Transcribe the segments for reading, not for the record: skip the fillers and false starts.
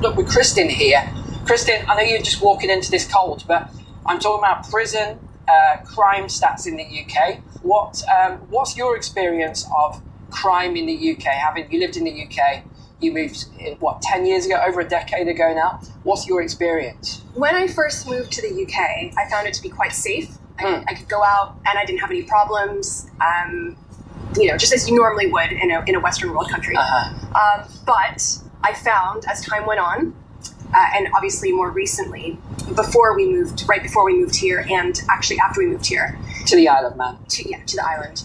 Look, with Kristen here. Kristen, I know you're just walking into this cold, but I'm talking about prison crime stats in the UK. What's your experience of crime in the UK? You lived in the UK, you moved, 10 years ago, over a decade ago now. What's your experience? When I first moved to the UK, I found it to be quite safe. I could go out and I didn't have any problems, just as you normally would in a Western world country. But I found, as time went on, and obviously more recently, right before we moved here, and actually after we moved here to the Isle of Man, to the island,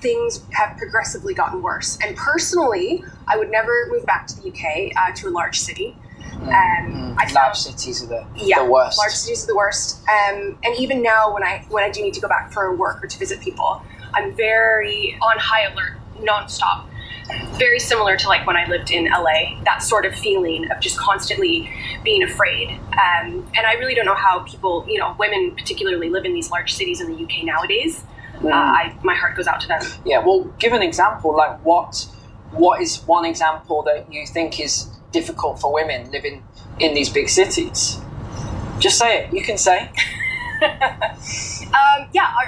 things have progressively gotten worse. And personally, I would never move back to the UK to a large city. Large cities are the worst. Large cities are the worst. And even now, when I do need to go back for work or to visit people, I'm very on high alert, nonstop. Very similar to like when I lived in LA, that sort of feeling of just constantly being afraid. And I really don't know how people, women particularly, live in these large cities in the UK nowadays. My heart goes out to them. Yeah, well, give an example. Like what is one example that you think is difficult for women living in these big cities? Just say it. You can say.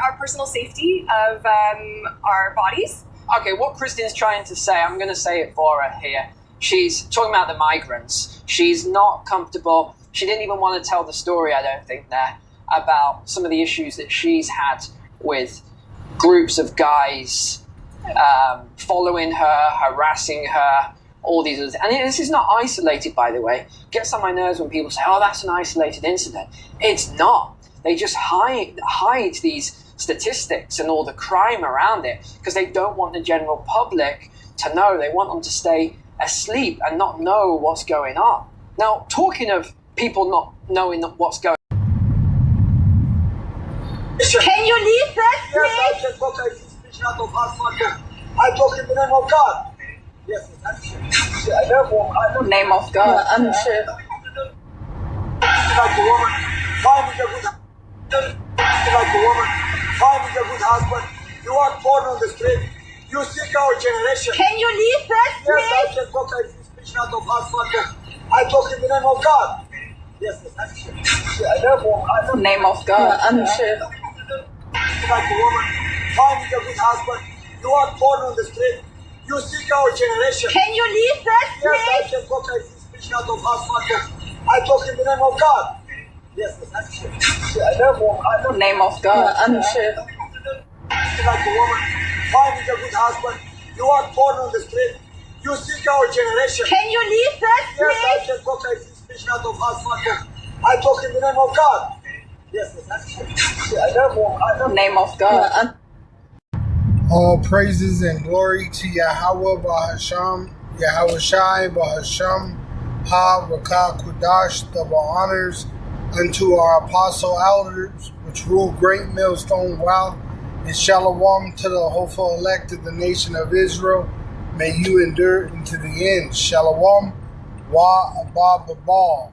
Our personal safety of our bodies. Okay, what Kristen's trying to say, I'm going to say it for her here. She's talking about the migrants. She's not comfortable. She didn't even want to tell the story, I don't think, there, about some of the issues that she's had with groups of guys following her, harassing her, all these other things. And this is not isolated, by the way. It gets on my nerves when people say, oh, that's an isolated incident. It's not. They just hide these statistics and all the crime around it because they don't want the general public to know. They want them to stay asleep and not know what's going on. Now, talking of people not knowing what's going on. Can you leave that, please? Yes, I can talk. I can speak out of heart. I talk in the name of God. Yes, I'm sure. I know. Name of God, I'm sure. Like a woman, finding a good finding a good husband. You are born on the street. You seek our generation. Can you leave that, please? Yes, I can talk. I can speak out of heart. I talk in the name of God. Yes, I'm sure. I know. Name of God, I'm sure. Like a woman, finding a good husband. You are born on the street. You seek our generation. Can you leave that, please? Yes, I can talk. I can speak out of heart. I talk in the name of God. Yes, I'm sure. I know. Name of God, I'm sure. Like a woman, finding a good husband. You are born on the street. You seek our generation. Can you leave that, please? Yes, I can talk. I can speak out of heart. I talk in the name of God. Yes, I'm sure. I know. Name of God. All praises and glory to Yahweh Bahasham, Yahweh Shai Bahasham, Ha Rakah Kudash, double honors unto our apostle elders, which rule great millstone wow, and shalom to the hopeful elect of the nation of Israel. May you endure into the end. Shalom wa abba babal.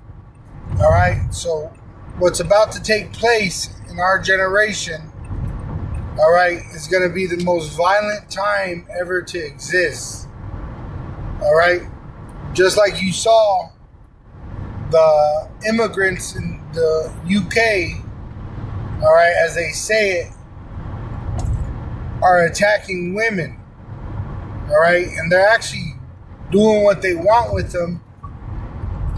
All right, so what's about to take place in our generation, all right, is going to be the most violent time ever to exist. All right, just like you saw the immigrants in the UK, all right, as they say it, are attacking women, all right, and they're actually doing what they want with them,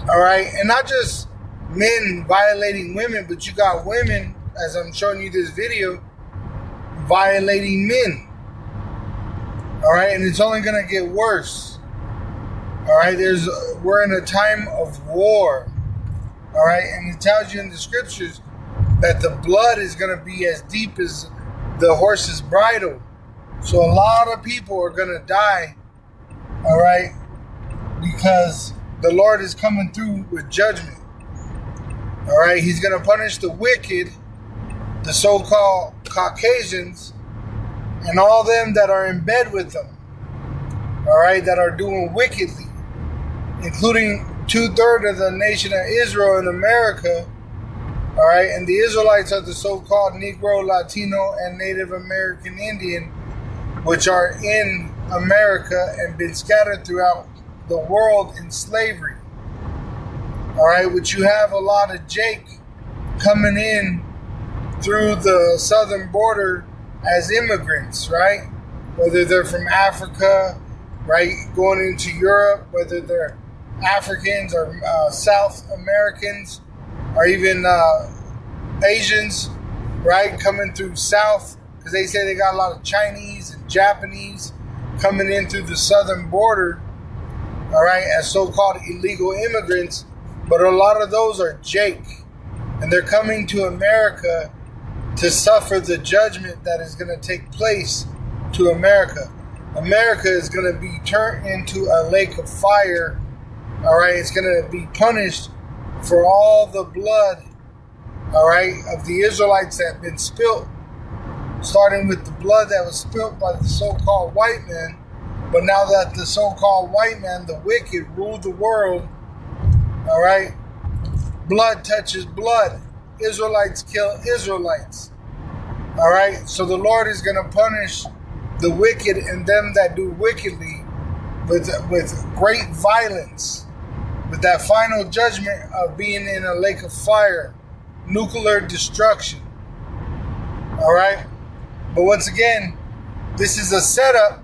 all right, and not just men violating women, but you got women, as I'm showing you this video, violating men, all right, and it's only going to get worse, all right. We're in a time of war, all right, and it tells you in the scriptures that the blood is going to be as deep as the horse's bridle. So a lot of people are going to die, all right, because the Lord is coming through with judgment, all right. He's going to punish the wicked, the so-called Caucasians, and all them that are in bed with them, all right, that are doing wickedly, including 2/3 of the nation of Israel in America, all right, and the Israelites are the so-called Negro, Latino, and Native American Indian, which are in America and been scattered throughout the world in slavery. All right, which you have a lot of Jake coming in through the southern border as immigrants, right? Whether they're from Africa, right, going into Europe, whether they're Africans or South Americans, or even Asians, right, coming through South, because they say they got a lot of Chinese and Japanese coming in through the southern border, all right, as so-called illegal immigrants, but a lot of those are Jake, and they're coming to America to suffer the judgment that is going to take place to America. America is going to be turned into a lake of fire, all right? It's going to be punished for all the blood, all right, of the Israelites that have been spilt, starting with the blood that was spilt by the so-called white man. But now that the so-called white man, the wicked, ruled the world, all right, blood touches blood. Israelites kill Israelites, all right? So the Lord is going to punish the wicked and them that do wickedly with great violence, with that final judgment of being in a lake of fire, nuclear destruction, all right? But once again, this is a setup,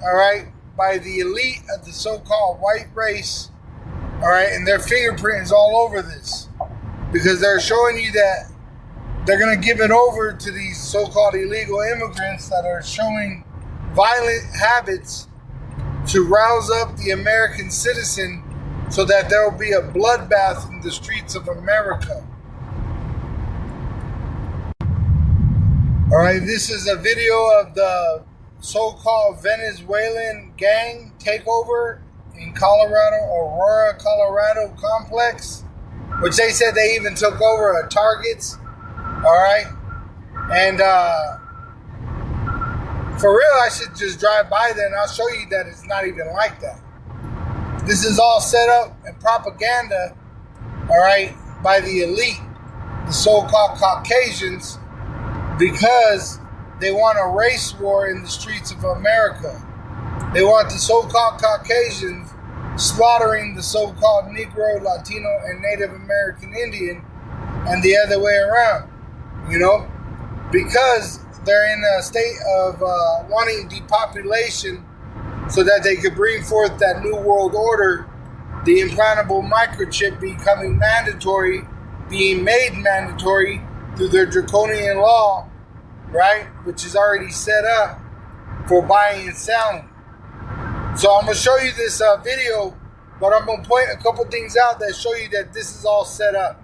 all right, by the elite of the so-called white race, all right, and their fingerprint is all over this, because they're showing you that they're going to give it over to these so-called illegal immigrants that are showing violent habits to rouse up the American citizen so that there will be a bloodbath in the streets of America. All right, this is a video of the so-called Venezuelan gang takeover in Colorado, Aurora, Colorado complex, which they said they even took over a Target's, all right? And for real, I should just drive by there and I'll show you that it's not even like that. This is all set up and propaganda, all right, by the elite, the so-called Caucasians, because they want a race war in the streets of America. They want the so-called Caucasians slaughtering the so-called Negro, Latino, and Native American Indian, and the other way around, you know, because they're in a state of wanting depopulation so that they could bring forth that new world order, the implantable microchip becoming mandatory, being made mandatory through their draconian law, right, which is already set up for buying and selling. So I'm going to show you this video, but I'm going to point a couple things out that show you that this is all set up.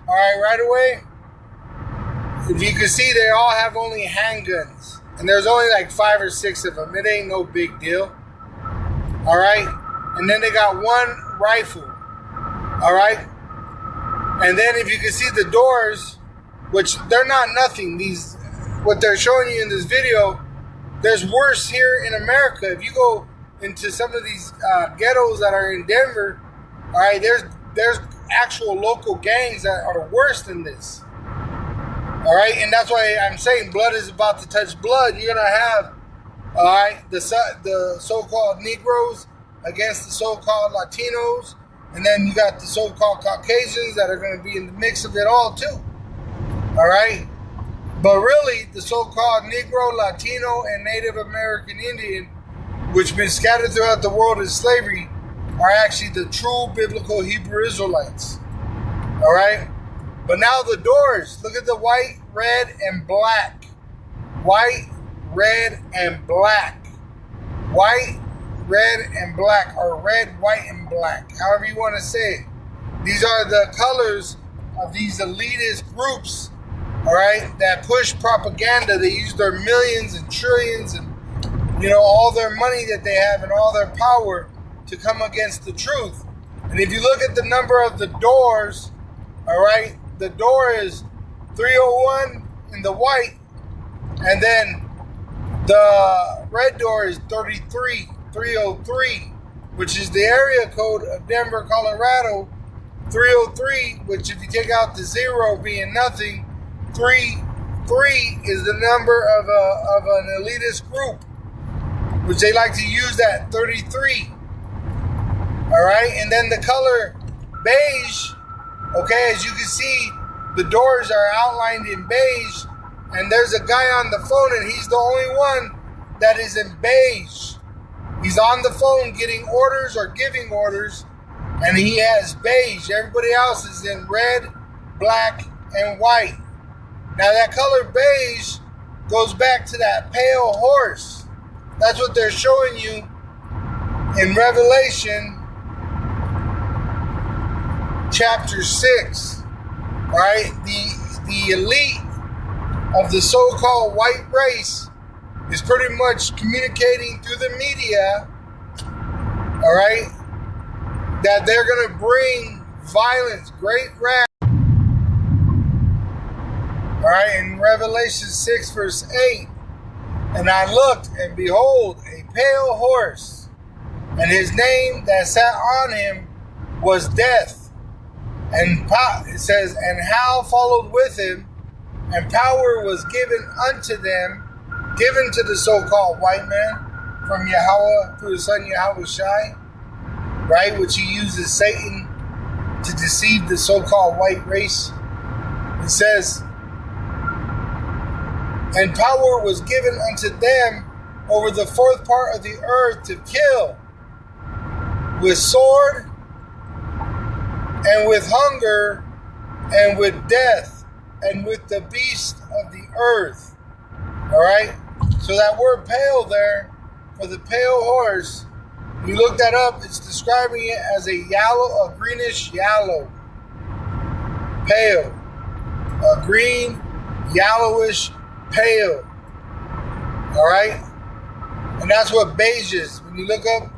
All right, right away, if you can see, they all have only handguns, and there's only like 5 or 6 of them. It ain't no big deal. All right, and then they got one rifle. All right, and then if you can see the doors, which they're not nothing. These, what they're showing you in this video, there's worse here in America. If you go into some of these ghettos that are in Denver, all right, there's actual local gangs that are worse than this. All right, and that's why I'm saying blood is about to touch blood. You're gonna have, all right, the so-called Negroes against the so-called Latinos, and then you got the so-called Caucasians that are going to be in the mix of it all too. All right, but really, the so-called Negro, Latino, and Native American Indian, which have been scattered throughout the world in slavery, are actually the true biblical Hebrew Israelites. All right, but now the doors. Look at the white, red, and black. White, red, and black. White, red, and black, or red, white, and black, however you want to say it. These are the colors of these elitist groups, all right, that push propaganda. They use their millions and trillions and, you know, all their money that they have and all their power to come against the truth. And if you look at the number of the doors, all right, the door is 301 in the white, and then the red door is 303, which is the area code of Denver, Colorado, 303, which if you take out the 0 being nothing, 3 is the number of an elitist group, which they like to use that 33. All right, and then the color beige. Okay, as you can see, the doors are outlined in beige, and there's a guy on the phone, and he's the only one that is in beige. He's on the phone getting orders or giving orders, and he has beige. Everybody else is in red, black, and white. Now that color beige goes back to that pale horse. That's what they're showing you in Revelation chapter 6. All right, the elite of the so-called white race is pretty much communicating through the media, all right, that they're going to bring violence, great wrath. All right, in Revelation 6 verse 8, and I looked, and behold, a pale horse, and his name that sat on him was Death. And it says, and hell followed with him, and power was given unto them, given to the so-called white man from Yahweh through his son Yahweh Shai, right, which he uses Satan to deceive the so-called white race. It says, and power was given unto them over the fourth part of the earth to kill with sword and with hunger and with death and with the beast of the earth. All right, so that word pale there for the pale horse, you look that up, it's describing it as a yellow, a greenish yellow, pale, a green, yellowish pale. All right, and that's what beige is. When you look up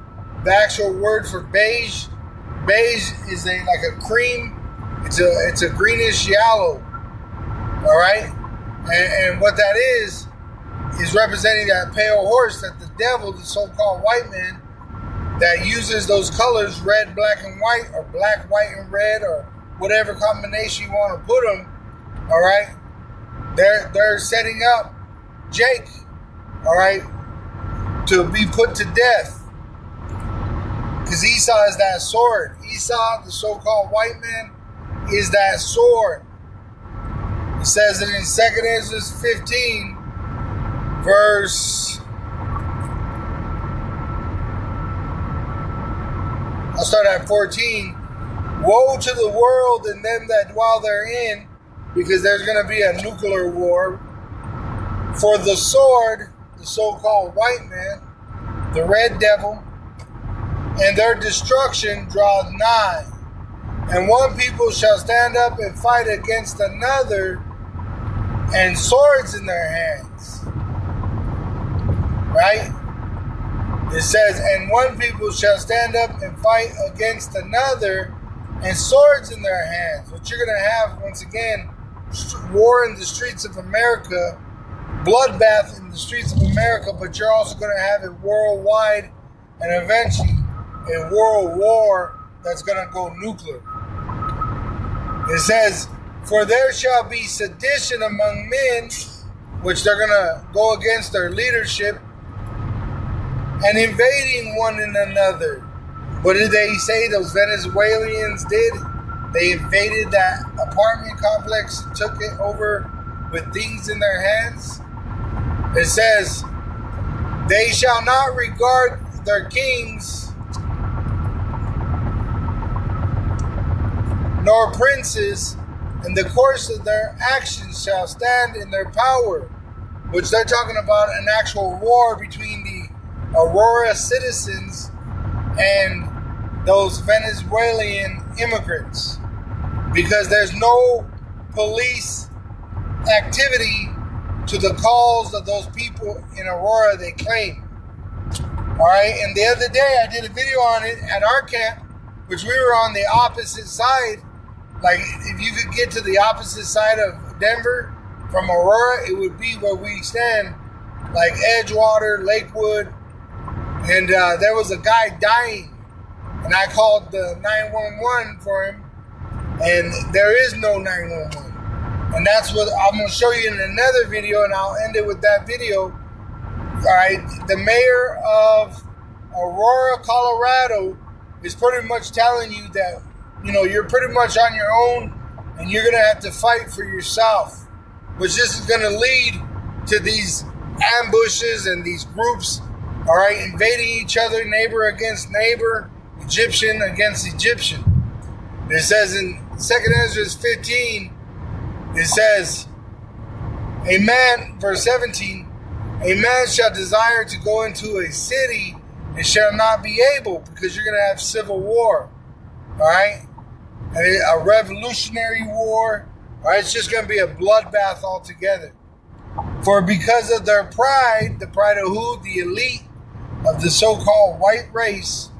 the actual word for beige, beige is like a cream. It's a greenish yellow. All right, and what that is representing that pale horse, that the devil, the so-called white man, that uses those colors, red, black, and white, or black, white, and red, or whatever combination you want to put them. All right, they're setting up Jake, all right, to be put to death, because Esau is that sword. Esau, the so-called white man, is that sword. It says it in 2 Esdras 15, verse, I'll start at 14. Woe to the world and them that dwell therein, because there's going to be a nuclear war. For the sword, the so-called white man, the red devil, and their destruction draweth nigh. And one people shall stand up and fight against another, and swords in their hands. Right? It says, and one people shall stand up and fight against another, and swords in their hands. What you're going to have, once again, war in the streets of America, bloodbath in the streets of America, but you're also going to have it worldwide, and eventually a world war that's going to go nuclear. It says, for there shall be sedition among men, which they're going to go against their leadership, and invading one another. What did they say those Venezuelans did? They invaded that apartment complex and took it over with things in their hands. It says, they shall not regard their kings nor princes, and the course of their actions shall stand in their power. Which they're talking about an actual war between the Aurora citizens and those Venezuelan immigrants, because there's no police activity to the calls of those people in Aurora, they claim. All right, and the other day I did a video on it at our camp, which we were on the opposite side. Like, if you could get to the opposite side of Denver from Aurora, it would be where we stand, like Edgewater, Lakewood, and there was a guy dying, and I called the 911 for him, And there is no 911. And that's what I'm going to show you in another video, and I'll end it with that video. All right, the mayor of Aurora, Colorado is pretty much telling you that, you're pretty much on your own and you're going to have to fight for yourself, which this is going to lead to these ambushes and these groups, all right, invading each other, neighbor against neighbor, Egyptian against Egyptian. It says in 2nd Esdras 15, it says, a man, verse 17, a man shall desire to go into a city and shall not be able, because you're going to have civil war, all right? And a revolutionary war, all right? It's just going to be a bloodbath altogether. For because of their pride, the pride of who? The elite of the so-called white race,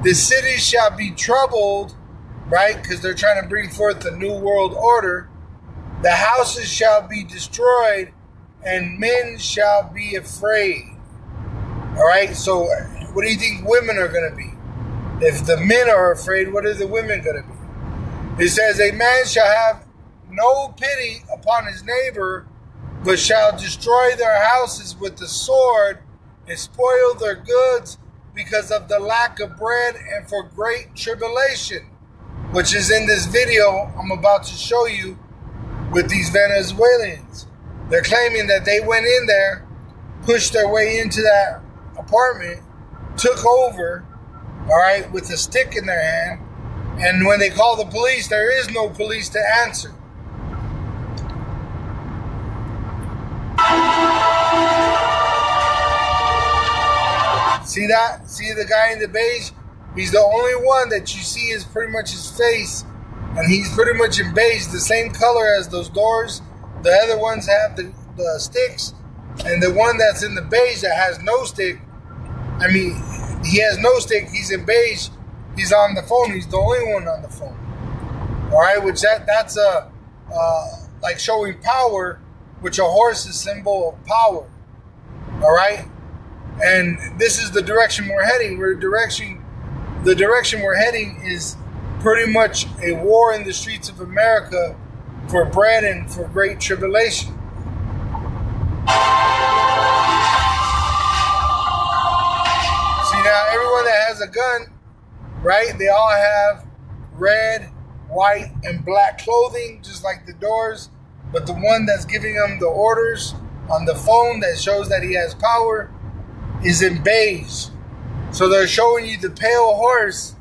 the city shall be troubled, right? Because they're trying to bring forth the new world order. The houses shall be destroyed, and men shall be afraid. All right, so what do you think women are going to be? If the men are afraid, what are the women going to be? It says, a man shall have no pity upon his neighbor, but shall destroy their houses with the sword and spoil their goods because of the lack of bread and for great tribulation, which is in this video I'm about to show you with these Venezuelans. They're claiming that they went in there, pushed their way into that apartment, took over, all right, with a stick in their hand, and when they call the police, there is no police to answer. See that? See the guy in the beige? He's the only one that you see is pretty much his face, and he's pretty much in beige, the same color as those doors. The other ones have the sticks, and the one that's in the beige that has no stick, I mean, he has no stick, he's in beige, he's on the phone, he's the only one on the phone. All right, which that's like showing power, which a horse is a symbol of power. All right, and this is the direction we're heading. The direction we're heading is pretty much a war in the streets of America for bread and for great tribulation. See, now everyone that has a gun, right, they all have red, white, and black clothing, just like the doors, but the one that's giving them the orders on the phone that shows that he has power is in beige. So they're showing you the pale horse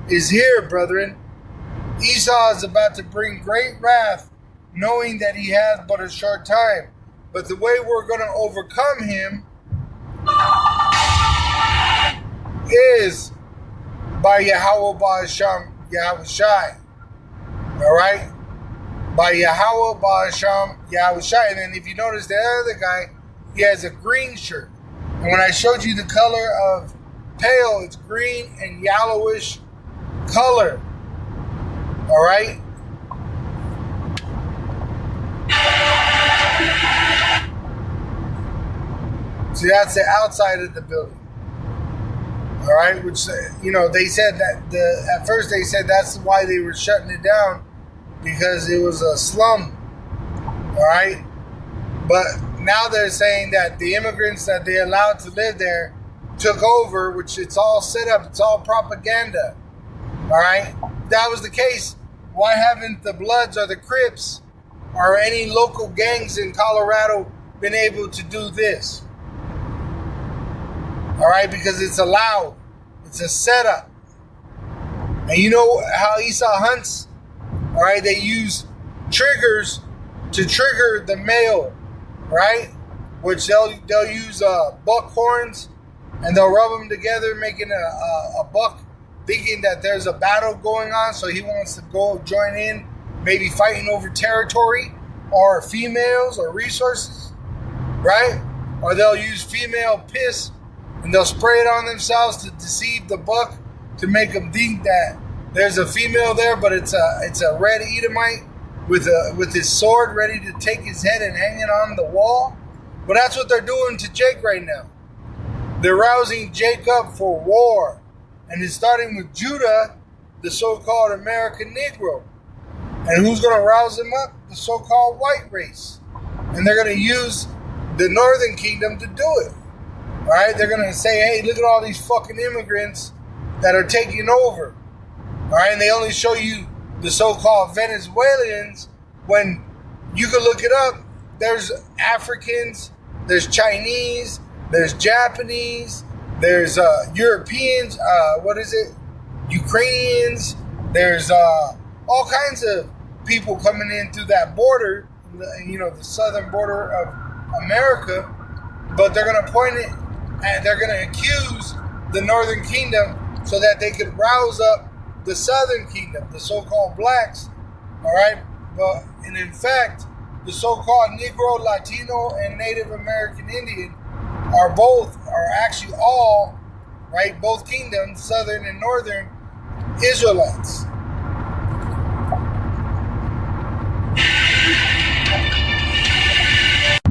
is here, brethren. Esau is about to bring great wrath, knowing that he has but a short time. But the way we're going to overcome him is by Yahweh Ba'asham Yahweh Shai. All right? By Yahweh Ba'asham Yahweh Shai. And then if you notice the other guy, he has a green shirt. And when I showed you the color of pale, it's green and yellowish color. All right? See, that's the outside of the building. All right? Which, they said that at first they said that's why they were shutting it down, because it was a slum. All right? But now they're saying that the immigrants that they allowed to live there took over, which it's all set up. It's all propaganda. All right? If that was the case, why haven't the Bloods or the Crips or any local gangs in Colorado been able to do this? All right? Because it's allowed. It's a setup. And you know how Esau hunts? All right? They use triggers to trigger the male, right? Which they'll use buck horns, and they'll rub them together, making a buck, thinking that there's a battle going on, so he wants to go join in, maybe fighting over territory or females or resources, right? Or they'll use female piss, and they'll spray it on themselves to deceive the buck, to make them think that there's a female there, but it's a red Edomite with his sword ready to take his head and hang it on the wall. But that's what they're doing to Jake right now. They're rousing Jake up for war. And it's starting with Judah, the so-called American Negro. And who's going to rouse them up? The so-called white race. And they're going to use the Northern Kingdom to do it. All right? They're going to say, hey, look at all these fucking immigrants that are taking over. All right? And they only show you the so-called Venezuelans when you can look it up. There's Africans, there's Chinese, there's Japanese, there's Europeans, Ukrainians, there's all kinds of people coming in through that border, the southern border of America, but they're going to point it and they're going to accuse the Northern Kingdom so that they could rouse up the Southern Kingdom, the so-called blacks, all right? And in fact, the so-called Negro, Latino, and Native American Indian are actually all, right, both kingdoms, Southern and Northern, Israelites.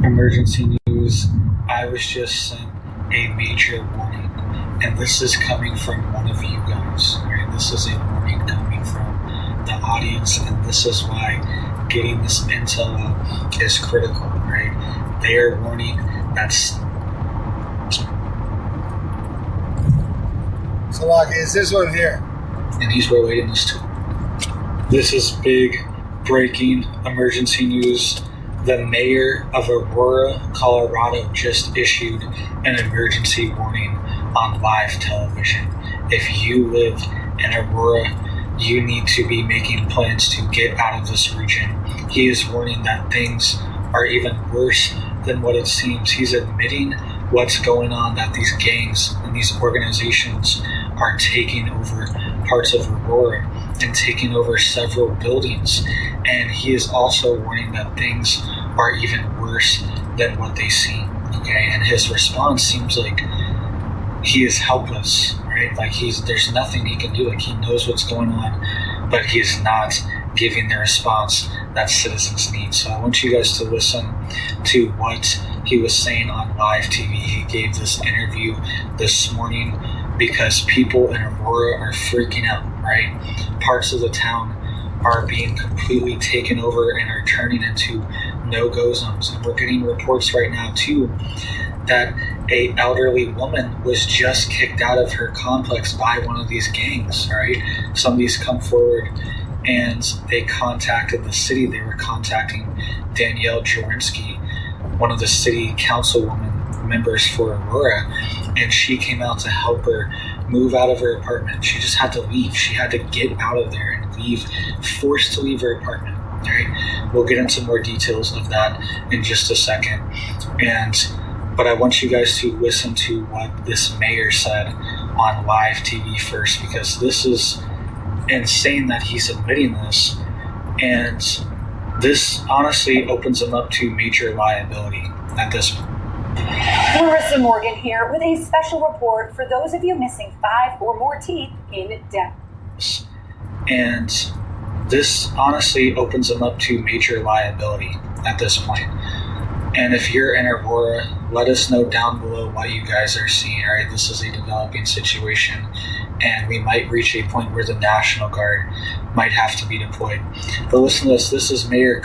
Emergency news. I was just sent a major warning, and this is coming from one of you guys, right? This is a warning coming from the audience, and this is why getting this intel out is critical, right? They are warning So, like, is this one here? And he's relating this to. This is big breaking emergency news. The mayor of Aurora, Colorado just issued an emergency warning on live television. If you live in Aurora, you need to be making plans to get out of this region. He is warning that things are even worse than what it seems. He's admitting what's going on, that these gangs and these organizations are taking over parts of Aurora and taking over several buildings. And he is also warning that things are even worse than what they seem. Okay, and his response seems like he is helpless, right? Like there's nothing he can do. Like he knows what's going on, but he is not giving the response that citizens need. So I want you guys to listen to what he was saying on live TV. He gave this interview this morning because people in Aurora are freaking out, right? Parts of the town are being completely taken over and are turning into no-go zones. And we're getting reports right now too that a elderly woman was just kicked out of her complex by one of these gangs, right? Somebody's come forward and they contacted the city. They were contacting Danielle Jawinski, one of the city councilwoman members for Aurora, and she came out to help her move out of her apartment. She just had to leave. She had to get out of there and leave, forced to leave her apartment. All right, we'll get into more details of that in just a second. But I want you guys to listen to what this mayor said on live TV first, because this is insane that he's admitting this, and this honestly opens him up to major liability at this point. Larissa Morgan here with a special report for those of you missing 5 or more teeth in depth. And this honestly opens them up to major liability at this point. And if you're in Aurora, let us know down below what you guys are seeing. All right, this is a developing situation, and we might reach a point where the National Guard might have to be deployed. But listen to this. This is Mayor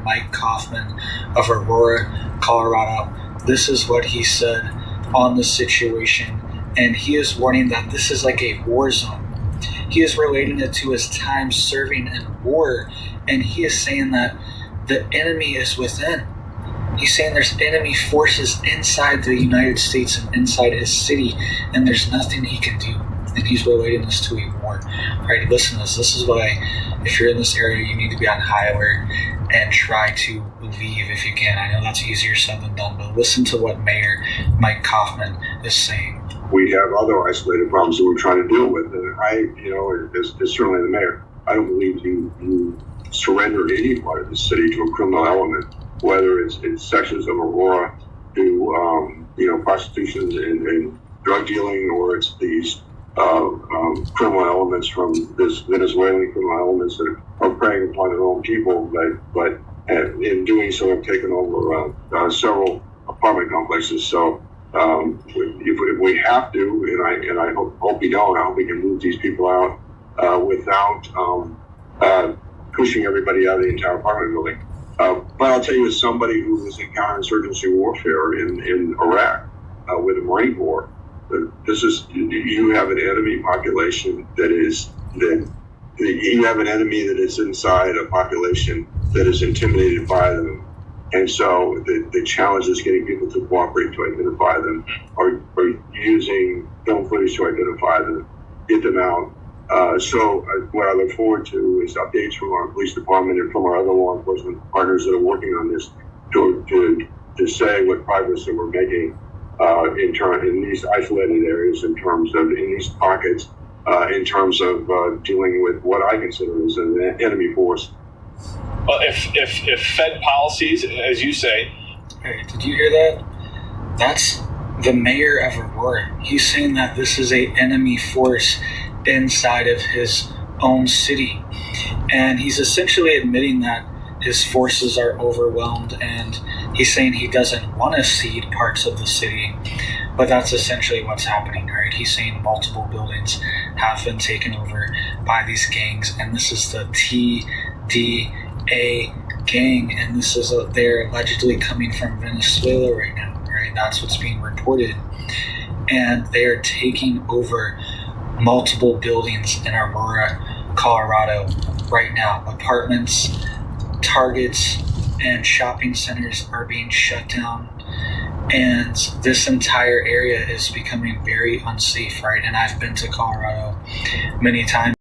Mike Kaufman of Aurora, Colorado. This is what he said on the situation, and he is warning that this is like a war zone. He is relating it to his time serving in war, and he is saying that the enemy is within. He's saying there's enemy forces inside the United States and inside his city, and there's nothing he can do. And he's relating this to a war. All right, listen to this. This is why, if you're in this area, you need to be on high alert and try to leave if you can. I know that's easier said than done, but listen to what Mayor Mike Kaufman is saying. We have other isolated problems that we're trying to deal with. And as certainly the mayor, I don't believe you surrender any part of the city to a criminal element, whether it's in sections of Aurora to, prostitution and drug dealing, or it's these criminal elements from this Venezuelan criminal elements that are preying upon their own people, but in doing so have taken over several apartment complexes. So if we have to, and I hope we don't, I hope we can move these people out without pushing everybody out of the entire apartment building. But I'll tell you, as somebody who was in counterinsurgency warfare in Iraq with the Marine Corps, you have an enemy population you have an enemy that is inside a population that is intimidated by them. And so the challenge is getting people to cooperate to identify them, or using film footage to identify them, get them out. So what I look forward to is updates from our police department and from our other law enforcement partners that are working on this to say what progress that we're making in these isolated areas, in these pockets, in terms of dealing with what I consider as an enemy force. Well, if Fed policies, as you say... Hey, did you hear that? That's the mayor of Aurora. He's saying that this is a enemy force inside of his own city. And he's essentially admitting that his forces are overwhelmed, and he's saying he doesn't want to cede parts of the city. But that's essentially what's happening, right? He's saying multiple buildings have been taken over by these gangs, and this is the TDA gang, and this is they're allegedly coming from Venezuela right now, right? That's what's being reported. And they are taking over multiple buildings in Aurora, Colorado right now. Apartments, Targets, and shopping centers are being shut down. And this entire area is becoming very unsafe, right? And I've been to Colorado many times.